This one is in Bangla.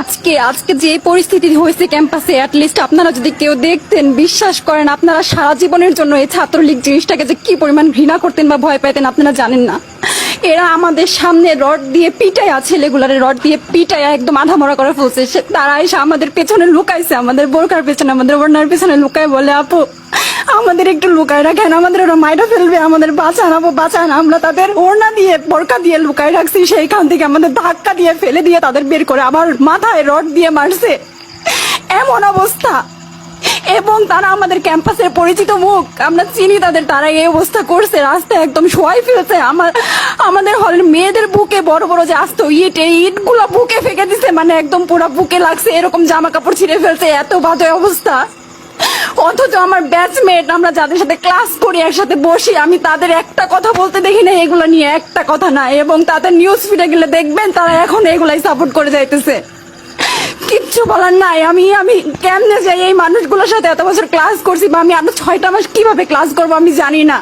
আজকে আজকে যে পরিস্থিতি হয়েছে ক্যাম্পাসে, অ্যাটলিস্ট আপনারা যদি কেউ দেখতেন, বিশ্বাস করেন আপনারা সারা জীবনের জন্য এই ছাত্রলীগ জিনিসটাকে যে কি পরিমাণ ঘৃণা করতেন বা ভয় পাইতেন আপনারা জানেন না। এরা আমাদের সামনে রড দিয়ে পিটায়া, ছেলেগুলারে রড দিয়ে পিটায়া একদম আধামরা করে ফেলছে। তারা এসে আমাদের পেছনে লুকাইছে, আমাদের বোরকার পেছনে, আমাদের ওড়নার পেছনে লুকায় বলে, আপু আমাদের একটু লুকায় রাখেন, আমাদের ওরা মাইরা ফেলবে, আমাদের বাঁচান আপু বাঁচান। আমরা তাদের ওড়না দিয়ে বোরকা দিয়ে লুকায় রাখছি, সেইখান থেকে আমাদের ধাক্কা দিয়ে ফেলে দিয়ে তাদের বের করে আবার মাথায় রড দিয়ে মারছে। এমন অবস্থা। এবং তারা আমাদের ক্যাম্পাসের পরিচিত মুখ, আমরা চিনি তাদের, তারা এই অবস্থা করছে, রাস্তায় একদম শোয়াই ফেলছে। আমাদের হলের মেয়েদের বুকে বড় বড় যে আসতো ইট, এই ইটগুলো বুকে ফেঁকে দিছে, মানে একদম পুরো বুকে লাগছে, এরকম জামা কাপড় ছিঁড়ে ফেলছে, এত বাজে অবস্থা। অথচ আমার ব্যাচমেট, আমরা যাদের সাথে ক্লাস করি, একসাথে বসি, আমি তাদের একটা কথা বলতে দেখি না এগুলো নিয়ে, একটা কথা না। এবং তাদের নিউজ ফিডে গেলে দেখবেন তারা এখন এগুলাই সাপোর্ট করে যাইতেছে। কিচ্ছু বলার নাই। আমি আমি কেমনে যাই এই মানুষগুলোর সাথে, এত বছর ক্লাস করছি, বা আমি আরো 6টা মাস কিভাবে ক্লাস করবো আমি জানি না।